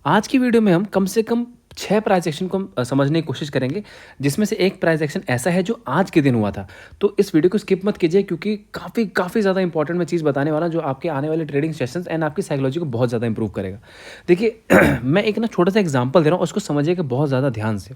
आज की वीडियो में हम कम से कम 6 प्राइस एक्शन को हम समझने की कोशिश करेंगे, जिसमें से एक प्राइस एक्शन ऐसा है जो आज के दिन हुआ था। तो इस वीडियो को स्किप मत कीजिए क्योंकि काफ़ी ज़्यादा इंपॉर्टेंट मैं चीज़ बताने वाला हूं, जो आपके आने वाले ट्रेडिंग सेशंस एंड आपकी साइकोलॉजी को बहुत ज़्यादा इंप्रूव करेगा। देखिए मैं एक ना छोटा सा एग्जांपल दे रहा हूँ, उसको समझिएगा बहुत ज़्यादा ध्यान से।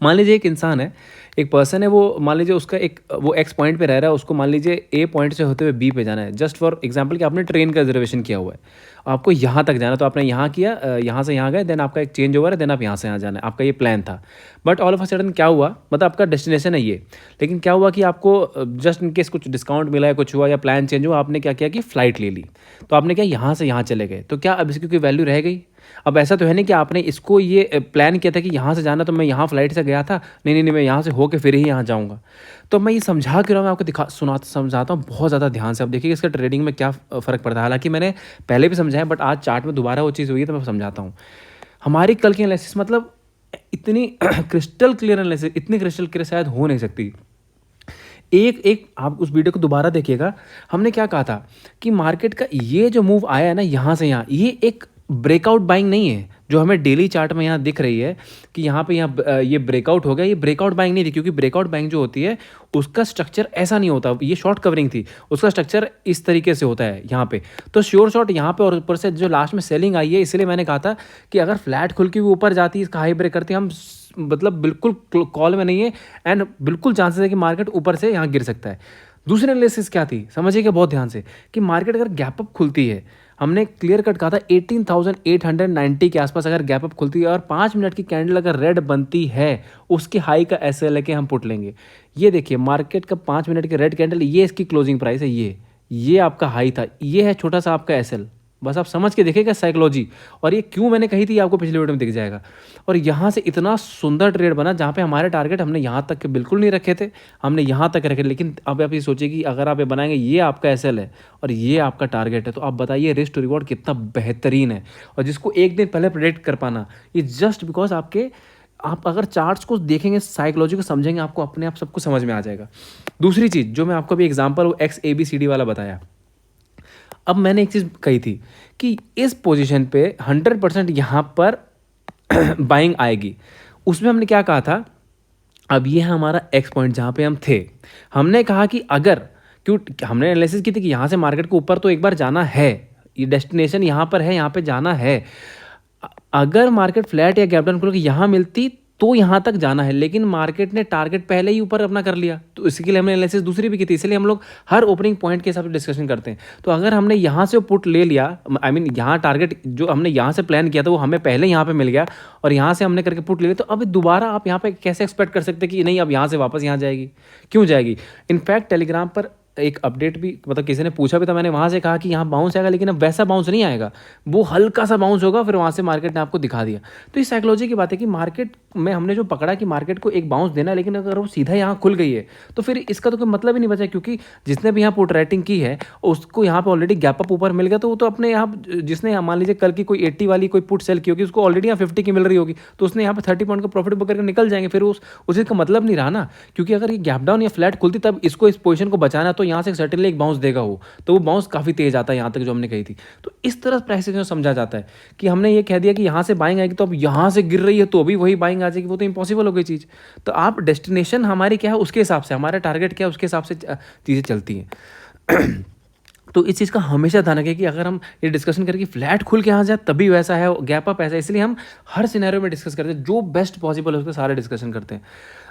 मान लीजिए एक इंसान है, एक पर्सन है, वो मान लीजिए उसका एक वो एक्स पॉइंट पे रह रहा है, उसको मान लीजिए ए पॉइंट से होते हुए बी पे जाना है। जस्ट फॉर एग्जांपल कि आपने ट्रेन का रिजर्वेशन किया हुआ है, आपको यहाँ तक जाना है, तो आपने यहाँ किया, यहाँ से यहाँ गए, देन आपका एक चेंज ओवर है, देन आप यहाँ से यहाँ जाना है, आपका ये प्लान था। But all of a sudden क्या हुआ, मतलब आपका डेस्टिनेशन है ये, लेकिन क्या हुआ कि आपको जस्ट इन केस कुछ डिस्काउंट मिला है, कुछ हुआ या प्लान चेंज हुआ, आपने क्या किया कि फ़्लाइट ले ली। तो आपने क्या यहाँ से यहाँ चले गए, तो क्या अब इसकी कोई वैल्यू रह गई? अब ऐसा तो है नहीं कि आपने इसको ये प्लान किया था कि यहाँ से जाना, तो मैं यहाँ फ्लाइट से गया था, नहीं मैं यहाँ से होके फिर ही यहाँ जाऊँगा। तो मैं ये समझा क्यों रहा हूँ, मैं आपको समझाता हूँ बहुत ज़्यादा ध्यान से। अब देखिए इसका ट्रेडिंग में क्या फ़र्क पड़ता है। हालांकि मैंने पहले भी समझाया, बट आज चार्ट में दोबारा वो चीज़ हुई है, तो मैं समझाता हूँ। हमारी कल की एनालिसिस मतलब इतनी क्रिस्टल क्लियर एनालिसिस, इतनी क्रिस्टल क्लियर शायद हो नहीं सकती। एक एक आप उस वीडियो को दोबारा देखिएगा। हमने क्या कहा था कि मार्केट का ये जो मूव आया है ना, यहाँ से यहाँ, ये एक ब्रेकआउट बाइंग नहीं है जो हमें डेली चार्ट में यहाँ दिख रही है कि यहाँ पे ये ब्रेकआउट हो गया। ये ब्रेकआउट बाइंग नहीं थी, क्योंकि ब्रेकआउट बाइंग जो होती है उसका स्ट्रक्चर ऐसा नहीं होता। ये शॉर्ट कवरिंग थी, उसका स्ट्रक्चर इस तरीके से होता है यहाँ पे। तो श्योर शॉट यहाँ पे, और ऊपर से जो लास्ट में सेलिंग आई है, इसलिए मैंने कहा था कि अगर फ्लैट खुल के भी ऊपर जाती है, इसका हाई ब्रेक करते हम, मतलब बिल्कुल कॉल में नहीं है, एंड बिल्कुल चांसेस है कि मार्केट ऊपर से यहाँ गिर सकता है। दूसरी एनालिसिस क्या थी, समझिएगा बहुत ध्यान से, कि मार्केट अगर गैप अप खुलती है, हमने क्लियर कट कहा था 18,890 के आसपास अगर गैप अप खुलती है और 5 मिनट की कैंडल अगर रेड बनती है, उसकी हाई का एस लेके हम पुट लेंगे। ये देखिए मार्केट का 5 मिनट की रेड कैंडल, ये इसकी क्लोजिंग प्राइस है, ये आपका हाई था, ये है छोटा सा आपका एस। बस आप समझ के देखिएगा साइकोलॉजी, और ये क्यों मैंने कही थी आपको पिछले वीडियो में दिख जाएगा। और यहाँ से इतना सुंदर ट्रेड बना, जहाँ पे हमारे टारगेट हमने यहाँ तक के बिल्कुल नहीं रखे थे, हमने यहाँ तक रखे। लेकिन अब आप ये सोचिए कि अगर आप ये बनाएंगे, ये आपका एसएल है और ये आपका टारगेट है, तो आप बताइए रिस्क टू रिवॉर्ड कितना बेहतरीन है। और जिसको एक दिन पहले प्रेडिक्ट कर पाना, ये जस्ट बिकॉज आप अगर चार्ट्स को देखेंगे, साइकोलॉजी को समझेंगे, आपको अपने आप सब कुछ समझ में आ जाएगा। दूसरी चीज़ जो मैं आपको अभी एग्जाम्पल वो XABCD वाला बताया, अब मैंने एक चीज़ कही थी कि इस पोजीशन पे 100% यहाँ पर बाइंग आएगी। उसमें हमने क्या कहा था, अब ये है हमारा एक्स पॉइंट जहाँ पे हम थे। हमने कहा कि अगर, क्यों हमने एनालिसिस की थी कि यहाँ से मार्केट को ऊपर तो एक बार जाना है, ये डेस्टिनेशन यहाँ पर है, यहाँ पे जाना है। अगर मार्केट फ्लैट या गैप डाउन खुल के यहाँ मिलती तो यहाँ तक जाना है, लेकिन मार्केट ने टारगेट पहले ही ऊपर अपना कर लिया, तो इसके लिए हमने एनालिसिस दूसरी भी की थी। इसलिए हम लोग हर ओपनिंग पॉइंट के हिसाब से डिस्कशन करते हैं। तो अगर हमने यहाँ से पुट ले लिया, आई मीन यहाँ टारगेट जो हमने यहाँ से प्लान किया था वो हमें पहले यहाँ पे मिल गया, और यहाँ से हमने करके पुट ले लिया, तो अब दोबारा आप यहाँ पे कैसे एक्सपेक्ट कर सकते कि नहीं अब यहाँ से वापस यहाँ जाएगी? क्यों जाएगी? इनफैक्ट टेलीग्राम पर एक अपडेट भी, मतलब किसी ने पूछा भी था, मैंने वहाँ से कहा कि यहाँ बाउंस आएगा, लेकिन अब वैसा बाउंस नहीं आएगा, वो हल्का सा बाउंस होगा, फिर वहाँ से मार्केट ने आपको दिखा दिया। तो इस साइकोलॉजी की बात है कि मार्केट में हमने जो पकड़ा कि मार्केट को एक बाउंस देना है, लेकिन अगर वो सीधा यहाँ खुल गई है तो फिर इसका तो कोई मतलब ही नहीं बचा, क्योंकि जिसने भी यहाँ पुट राइटिंग की है उसको यहाँ पर ऑलरेडी गैप अप ऊपर मिल गया, तो वो तो अपने यहाँ, जिसने मान लीजिए कल की कोई 80 वाली कोई पुट सेल की होगी, उसको ऑलरेडी यहाँ 50 की मिल रही होगी, तो उसने यहाँ पर 30 पॉइंट का प्रॉफिट बुक करके निकल जाएंगे। फिर उस का मतलब नहीं रहा ना, क्योंकि अगर ये गैप डाउन या फ्लैट खुलती तब इसको इस पोजीशन को बचाना, तो यहाँ से सर्टेनली एक बाउंस देगा वो, तो वो बाउंस काफ़ी तेज आता है यहाँ तक जो हमने कही थी। तो इस तरह प्राइस एक्शन समझा जाता है कि हमने ये कह दिया कि यहाँ से बाइंग आएगी, तो अब यहाँ से गिर रही है तो अभी वही बाइंग आ जाएगी, वो तो इंपॉसिबल हो गई चीज़। तो आप डेस्टिनेशन हमारी क्या है उसके हिसाब से, हमारा टारगेट क्या है उसके हिसाब से चीज़ें चलती हैं। तो इस चीज़ का हमेशा ध्यान रखें कि अगर हम ये डिस्कशन करें कि फ्लैट खुल के यहाँ जाए तभी वैसा है, गैप अप ऐसा है, इसलिए हम हर सिनेरियो में डिस्कस करते हैं, जो बेस्ट पॉसिबल है उसके सारे डिस्कशन करते हैं।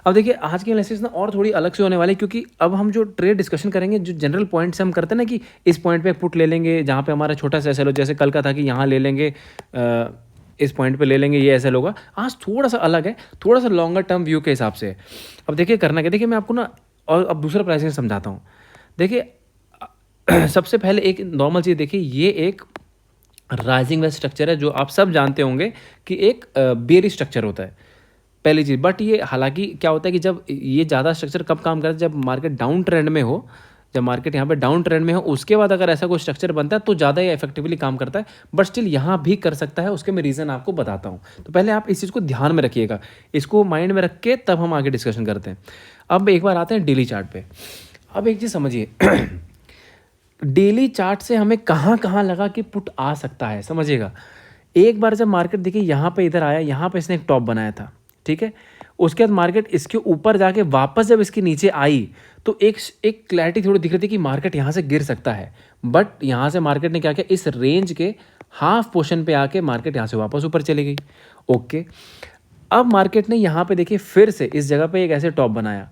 अब देखिए आज की एनालिसिस ना और थोड़ी अलग से होने वाली है, क्योंकि अब हम जो ट्रेड डिस्कशन करेंगे, जो जनरल पॉइंट्स हम करते हैं ना कि इस पॉइंट पे पुट ले लेंगे जहाँ पे हमारा छोटा सा एसएल हो, जैसे कल का था कि यहाँ ले लेंगे, इस पॉइंट पे ले लेंगे, ये एसएल होगा। आज थोड़ा सा अलग है, थोड़ा सा लॉन्गर टर्म व्यू के हिसाब से। अब देखिए करना क्या, देखिए मैं आपको ना, और अब दूसरा प्राइसिंग समझाता हूँ। देखिए सबसे पहले एक नॉर्मल चीज़ देखिए, ये एक राइजिंग वेज स्ट्रक्चर है, जो आप सब जानते होंगे कि एक बेयरिश स्ट्रक्चर होता है, पहली चीज़। बट ये हालांकि क्या होता है कि जब ये ज़्यादा स्ट्रक्चर कब काम करता है, जब मार्केट डाउन ट्रेंड में हो, जब मार्केट यहाँ पे डाउन ट्रेंड में हो, उसके बाद अगर ऐसा कोई स्ट्रक्चर बनता है तो ज़्यादा ये इफेक्टिवली काम करता है। बट स्टिल यहाँ भी कर सकता है, उसके मैं रीज़न आपको बताता हूँ। तो पहले आप इस चीज़ को ध्यान में रखिएगा, इसको माइंड में रख के तब हम आगे डिस्कशन करते हैं। अब एक बार आते हैं डेली चार्ट पे। अब एक चीज़ समझिए, डेली चार्ट से हमें कहाँ कहाँ लगा कि पुट आ सकता है, समझिएगा। एक बार जब मार्केट देखिए यहाँ पे इधर आया, यहाँ पे इसने एक टॉप बनाया था, ठीक है। उसके बाद मार्केट इसके ऊपर जाके वापस जब इसके नीचे आई तो एक क्लैरिटी थोड़ी दिख रही थी कि मार्केट यहाँ से गिर सकता है, बट यहाँ से मार्केट ने क्या किया, इस रेंज के हाफ पोर्शन पे आके मार्केट यहाँ से वापस ऊपर चली गई। ओके, अब मार्केट ने यहाँ पे देखिए फिर से इस जगह पे एक ऐसे टॉप बनाया,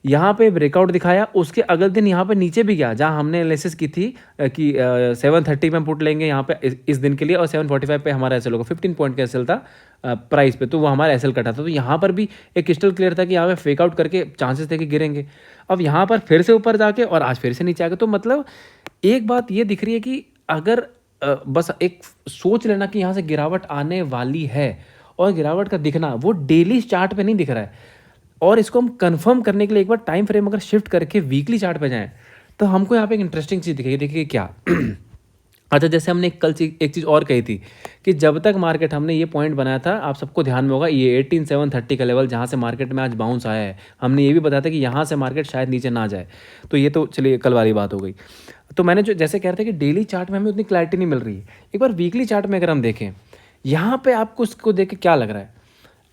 यहाँ पे ब्रेकआउट दिखाया। उसके अगले दिन यहाँ पे नीचे भी गया, जहाँ हमने एनालिसिस की थी कि 730 में पुट लेंगे यहाँ पे इस दिन के लिए, और 745 पे हमारा एसएल होगा। 15 पॉइंट का एसएल था प्राइस पे, तो वो हमारा एसएल कटा था। तो यहाँ पर भी एक क्रिस्टल क्लियर था कि यहाँ पे फेकआउट करके चांसेस थे कि गिरेंगे। अब यहाँ पर फिर से ऊपर जाके और आज फिर से नीचे आ गए। तो मतलब एक बात ये दिख रही है कि अगर बस एक सोच लेना कि यहाँ से गिरावट आने वाली है, और गिरावट का दिखना वो डेली चार्ट पे नहीं दिख रहा है, और इसको हम कंफर्म करने के लिए एक बार टाइम फ्रेम अगर शिफ्ट करके वीकली चार्ट पे जाएं तो हमको यहाँ पे एक इंटरेस्टिंग चीज़ दिखेगी। देखिए क्या अच्छा, जैसे हमने कल एक चीज़ और कही थी कि जब तक मार्केट हमने ये पॉइंट बनाया था, आप सबको ध्यान में होगा, ये 18730 का लेवल जहाँ से मार्केट में आज बाउंस आया है, हमने ये भी बताया था कि यहाँ से मार्केट शायद नीचे ना जाए। तो ये तो चलिए कल वाली बात हो गई। तो मैंने जो जैसे कह रहे थे कि डेली चार्ट में हमें उतनी क्लैरिटी नहीं मिल रही है, एक बार वीकली चार्ट में अगर हम देखें, यहाँ पर आपको उसको देख के क्या लग रहा है,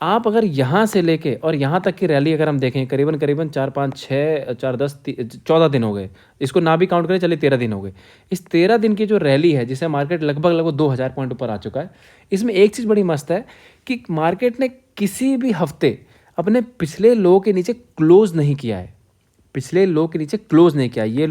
आप अगर यहाँ से लेके और यहाँ तक की रैली अगर हम देखें, करीबन 4 5 6 4 10 14 दिन हो गए, इसको ना भी काउंट करें चलिए 13 दिन हो गए। इस 13 दिन की जो रैली है, जिसे मार्केट लगभग 2000 पॉइंट ऊपर आ चुका है, इसमें एक चीज़ बड़ी मस्त है कि मार्केट ने किसी भी हफ्ते अपने पिछले लो के नीचे क्लोज नहीं किया है, पिछले लो के नीचे क्लोज नहीं किया। ये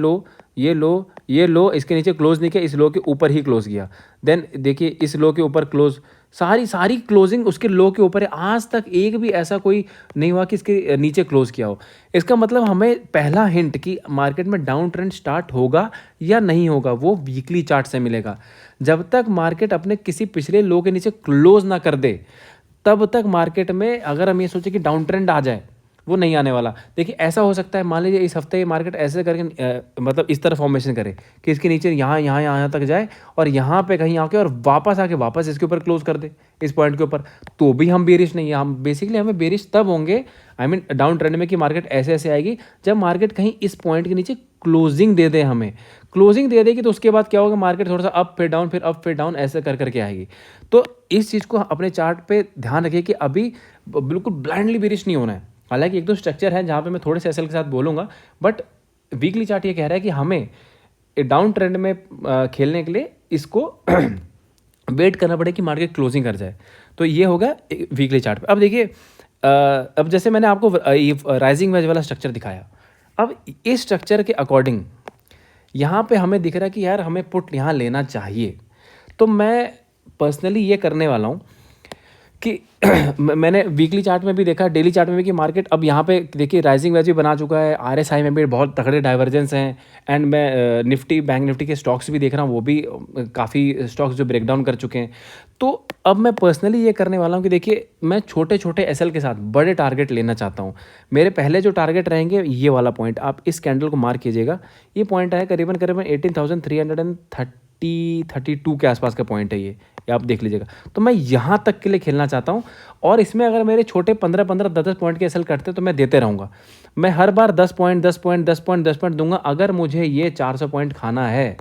लो इसके नीचे क्लोज नहीं किया, इस लो के ऊपर ही क्लोज किया। देन देखिए इस लो के ऊपर क्लोज, सारी क्लोजिंग उसके लो के ऊपर है। आज तक एक भी ऐसा कोई नहीं हुआ कि इसके नीचे क्लोज किया हो। इसका मतलब हमें पहला हिंट कि मार्केट में डाउन ट्रेंड स्टार्ट होगा या नहीं होगा, वो वीकली चार्ट से मिलेगा। जब तक मार्केट अपने किसी पिछले लो के नीचे क्लोज ना कर दे, तब तक मार्केट में अगर हम ये सोचे कि डाउन ट्रेंड आ जाए, वो नहीं आने वाला। देखिए ऐसा हो सकता है, मान लीजिए इस हफ्ते मार्केट ऐसे करके मतलब इस तरह फॉर्मेशन करे कि इसके नीचे यहाँ तक जाए और यहाँ पे कहीं आके और वापस आके वापस इसके ऊपर क्लोज कर दे, इस पॉइंट के ऊपर, तो भी हम बेरिश नहीं है। हम बेसिकली हमें बेरिश तब होंगे, आई मीन डाउन ट्रेंड में, कि मार्केट ऐसे आएगी जब मार्केट कहीं इस पॉइंट के नीचे क्लोजिंग दे दे, हमें क्लोजिंग दे देगी। तो उसके बाद क्या होगा, मार्केट थोड़ा सा अप फिर डाउन, फिर अप फिर डाउन ऐसे करके आएगी। तो इस चीज़ को अपने चार्ट पे ध्यान रखिए कि अभी बिल्कुल ब्लाइंडली बेरिश नहीं होना है। हालांकि एक दो स्ट्रक्चर है जहाँ पे मैं थोड़े से एसएल के साथ बोलूँगा, बट वीकली चार्ट ये कह रहा है कि हमें डाउन ट्रेंड में खेलने के लिए इसको वेट करना पड़ेगा कि मार्केट क्लोजिंग कर जाए। तो ये होगा वीकली चार्ट पे। अब देखिए अब जैसे मैंने आपको राइजिंग वेज वाला स्ट्रक्चर दिखाया, अब इस स्ट्रक्चर के अकॉर्डिंग यहाँ पे हमें दिख रहा है कि यार हमें पुट यहाँ लेना चाहिए। तो मैं पर्सनली ये करने वाला हूँ कि मैंने वीकली चार्ट में भी देखा, डेली चार्ट में भी, कि मार्केट अब यहाँ पे देखिए राइजिंग वेज भी बना चुका है, आरएसआई में भी बहुत तगड़े डाइवर्जेंस हैं, एंड मैं निफ्टी बैंक निफ्टी के स्टॉक्स भी देख रहा हूँ, वो भी काफ़ी स्टॉक्स जो ब्रेकडाउन कर चुके हैं। तो अब मैं पर्सनली ये करने वाला हूँ कि देखिए मैं छोटे छोटे एसएल के साथ बड़े टारगेट लेना चाहता हूँ। मेरे पहले जो टारगेट रहेंगे ये वाला पॉइंट, आप इस कैंडल को मार्क कीजिएगा। ये पॉइंट है करीबन 18,332 के आसपास का पॉइंट है ये आप देख लीजिएगा। तो मैं यहाँ तक के लिए खेलना चाहता हूँ, और इसमें अगर मेरे छोटे 15-15 10-10 पॉइंट के एसएल कटते तो मैं देते रहूँगा। मैं हर बार 10 पॉइंट दूंगा। अगर मुझे ये 400 पॉइंट खाना है,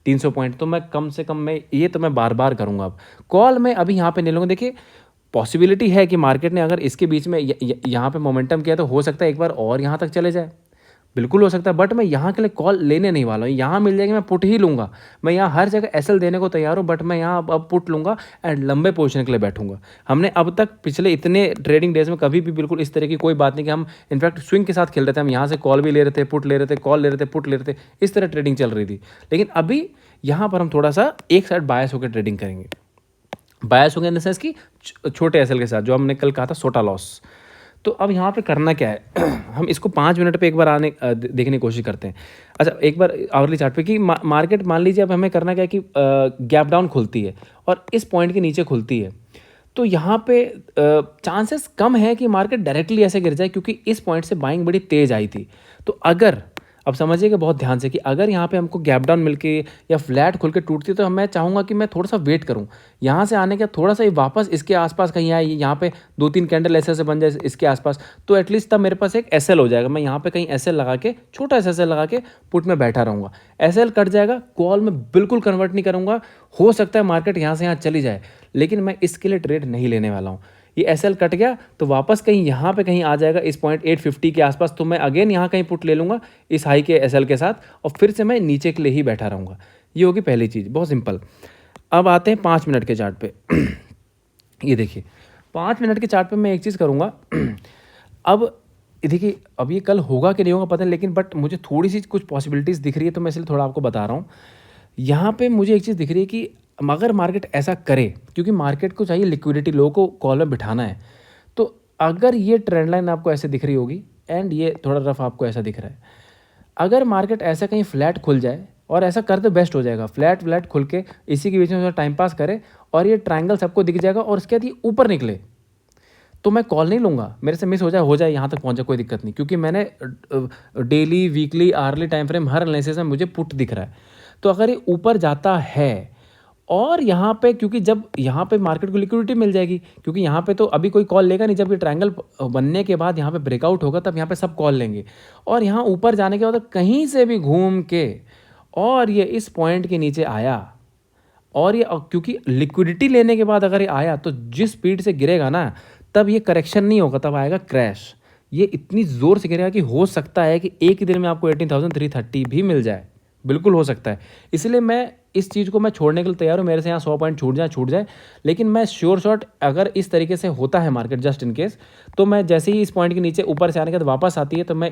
300 पॉइंट, तो मैं कम से कम मैं बार बार करूँगा। अब कॉल मैं अभी यहाँ पे नहीं लूँगा। देखिए पॉसिबिलिटी है कि मार्केट ने अगर इसके बीच में यहाँ पे मोमेंटम किया तो हो सकता है एक बार और यहाँ तक चले जाए, बिल्कुल हो सकता है, बट मैं यहाँ के लिए कॉल लेने नहीं वाला हूँ। यहाँ मिल जाएगी मैं पुट ही लूँगा। मैं यहाँ हर जगह एसएल देने को तैयार हूँ, बट मैं यहाँ अब पुट लूँगा एंड लंबे पोजीशन के लिए बैठूंगा। हमने अब तक पिछले इतने ट्रेडिंग डेज में कभी भी बिल्कुल इस तरह की कोई बात नहीं कि हम इनफैक्ट स्विंग के साथ खेल रहे थे। हम यहाँ से कॉल भी ले रहे थे, पुट ले रहे थे, कॉल ले रहे थे, पुट ले रहे थे, इस तरह ट्रेडिंग चल रही थी। लेकिन अभी यहाँ पर हम थोड़ा सा एक साइड बायस होकर ट्रेडिंग करेंगे। बायस होंगे इन द सेंस कि छोटे एसएल के साथ, जो हमने कल कहा था सोटा लॉस। तो अब यहाँ पे करना क्या है हम इसको 5 मिनट पे एक बार देखने की कोशिश करते हैं। अच्छा एक बार आवरली चार्ट पे कि मार्केट मान लीजिए अब हमें करना क्या है कि गैप डाउन खुलती है और इस पॉइंट के नीचे खुलती है, तो यहाँ पे चांसेस कम है कि मार्केट डायरेक्टली ऐसे गिर जाए, क्योंकि इस पॉइंट से बाइंग बड़ी तेज़ आई थी। तो अब समझिएगा बहुत ध्यान से कि अगर यहाँ पे हमको गैप डाउन मिलके या फ्लैट खुल के टूटती है तो मैं चाहूँगा कि मैं थोड़ा सा वेट करूँ, यहाँ से आने के थोड़ा सा ही वापस इसके आसपास कहीं आए, यहाँ पे 2-3 कैंडल ऐसे ऐसे बन जाए इसके आसपास, तो एटलीस्ट तब मेरे पास एक एसएल हो जाएगा। मैं यहाँ पे कहीं एसएल लगा के, छोटा सा एसएल लगा के पुट में बैठा रहूँगा। एसएल कट जाएगा, कॉल में बिल्कुल कन्वर्ट नहीं करूँगा। हो सकता है मार्केट यहाँ से यहाँ चली जाए, लेकिन मैं इसके लिए ट्रेड नहीं लेने वाला हूँ। ये एसएल कट गया तो वापस कहीं यहाँ पे कहीं आ जाएगा इस पॉइंट 850 के आसपास, तो मैं अगेन यहाँ कहीं पुट ले लूँगा इस हाई के एसएल के साथ, और फिर से मैं नीचे के लिए ही बैठा रहूँगा। ये होगी पहली चीज़, बहुत सिंपल। अब आते हैं 5 मिनट के चार्ट पे। ये देखिए 5 मिनट के चार्ट पे मैं एक चीज़ करूँगा। अब देखिए, अब ये कल होगा कि नहीं होगा पता नहीं, लेकिन बट मुझे थोड़ी सी कुछ पॉसिबिलिटीज़ दिख रही है, तो मैं इसलिए थोड़ा आपको बता रहा हूँ। यहाँ पे मुझे एक चीज़ दिख रही है कि अगर मार्केट ऐसा करे, क्योंकि मार्केट को चाहिए लिक्विडिटी, लोगों को कॉल में बिठाना है, तो अगर ये ट्रेंड लाइन आपको ऐसे दिख रही होगी एंड ये थोड़ा रफ आपको ऐसा दिख रहा है, अगर मार्केट ऐसा कहीं फ्लैट खुल जाए, और ऐसा कर तो बेस्ट हो जाएगा, फ्लैट फ्लैट खुल के इसी के बीच में टाइम पास करे और ये ट्रायंगल सबको दिख जाएगा और उसके बाद ये ऊपर निकले, तो मैं कॉल नहीं लूँगा। मेरे से मिस हो जाए यहाँ तक पहुँचा, कोई दिक्कत नहीं, क्योंकि मैंने daily, weekly, hourly time frame हर एनालिसिस में मुझे पुट दिख रहा है। तो अगर ये ऊपर जाता है और यहाँ पे, क्योंकि जब यहाँ पे मार्केट को लिक्विडिटी मिल जाएगी, क्योंकि यहाँ पे तो अभी कोई कॉल लेगा नहीं, जब ये ट्रायंगल बनने के बाद यहाँ पे ब्रेकआउट होगा तब यहाँ पे सब कॉल लेंगे, और यहाँ ऊपर जाने के बाद कहीं से भी घूम के और ये इस पॉइंट के नीचे आया, और ये क्योंकि लिक्विडिटी लेने के बाद अगर ये आया तो जिस स्पीड से गिरेगा ना, तब ये करेक्शन नहीं होगा, तब आएगा क्रैश। ये इतनी ज़ोर से गिरेगा कि हो सकता है कि एक ही दिन में आपको 18,330 भी मिल जाए, बिल्कुल हो सकता है। इसलिए मैं इस चीज़ को मैं छोड़ने के लिए तैयार हूँ, मेरे से यहाँ 100 पॉइंट छूट जाए, लेकिन मैं श्योर शॉट अगर इस तरीके से होता है मार्केट जस्ट इन केस, तो मैं जैसे ही इस पॉइंट के नीचे ऊपर से आने के बाद वापस आती है, तो मैं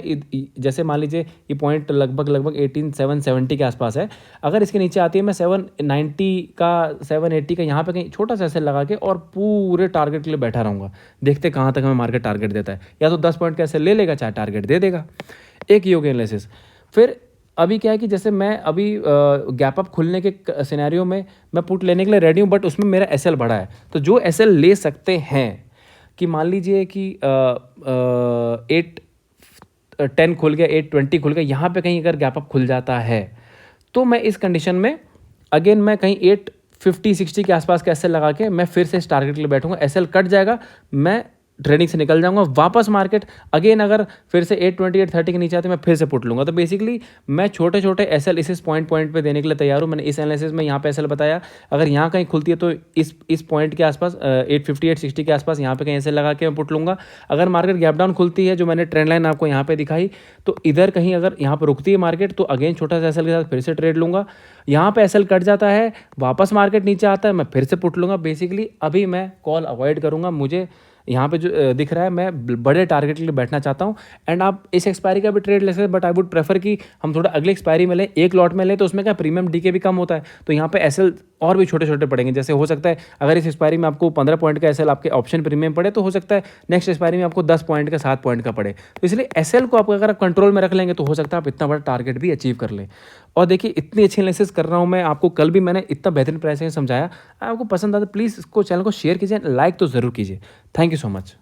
जैसे मान लीजिए ये पॉइंट लगभग 18,770 के आसपास है, अगर इसके नीचे आती है मैं 790 का 780 का यहाँ पे कहीं छोटा सा ऐसे लगा के और पूरे टारगेट के लिए बैठा रहूँगा। देखते कहाँ तक हमें मार्केट टारगेट देता है, या तो 10 पॉइंट का ऐसे ले लेगा, चाहे टारगेट दे देगा। एक ही हो गया एनालिसिस। फिर अभी क्या है कि जैसे मैं अभी गैप अप खुलने के सिनेरियो में मैं पुट लेने के लिए रेडी हूँ, बट उसमें मेरा एसएल बढ़ा है, तो जो एसएल ले सकते हैं कि मान लीजिए कि 810 खुल गया, 820 खुल गया, यहाँ पे कहीं अगर गैप अप खुल जाता है, तो मैं इस कंडीशन में अगेन मैं कहीं 850-60 के आसपास का एसएल लगा के मैं फिर से इस टारगेट के लिए बैठूंगा। एसएल कट जाएगा, मैं ट्रेडिंग से निकल जाऊंगा, वापस मार्केट अगेन अगर फिर से 820 830 के नीचे आते मैं फिर से पुट लूँगा। तो बेसिकली मैं छोटे छोटे एसएल इस पॉइंट पे देने के लिए तैयार हूँ। मैंने इस एनालिसिस में यहाँ पे एसएल बताया, अगर यहाँ कहीं खुलती है तो इस पॉइंट के आसपास 850 860 के आसपास यहाँ पे कहीं एसएल लगा के मैं पुट लूँगा। अगर मार्केट गैप डाउन खुलती है, जो मैंने ट्रेंड लाइन आपको यहाँ पे दिखाई, तो इधर कहीं अगर यहाँ पर रुकती है मार्केट, तो अगेन छोटा सा एसएल के साथ फिर से ट्रेड लूँगा। यहाँ पे एसएल कट जाता है, वापस मार्केट नीचे आता है, मैं फिर से पुट लूँगा। बेसिकली अभी मैं कॉल अवॉइड करूँगा। मुझे यहाँ पे जो दिख रहा है, मैं बड़े टारगेट के लिए बैठना चाहता हूँ। एंड आप इस एक्सपायरी का भी ट्रेड ले सकते हैं, बट आई वुड प्रेफर कि हम थोड़ा अगले एक्सपायरी में लें, एक लॉट में लें, तो उसमें क्या प्रीमियम डीके भी कम होता है, तो यहाँ पे एसएल और भी छोटे छोटे पड़ेंगे। जैसे हो सकता है अगर इस एक्सपायरी में आपको 15 पॉइंट का एसएल आपके ऑप्शन प्रीमियम पड़े, तो हो सकता है नेक्स्ट एक्सपायरी में आपको 10 पॉइंट का 7 पॉइंट का पड़े। तो इसलिए एसएल को आप अगर आप कंट्रोल में रख लेंगे तो हो सकता है आप इतना बड़ा टारगेट भी अचीव कर लें। और देखिए, इतनी अच्छी एनालिसिस कर रहा हूँ मैं आपको, कल भी मैंने इतना बेहतरीन प्राइसिंग समझाया। आपको पसंद आता है प्लीज़ इसको, चैनल को शेयर कीजिए, लाइक तो ज़रूर कीजिए। Thank you so much.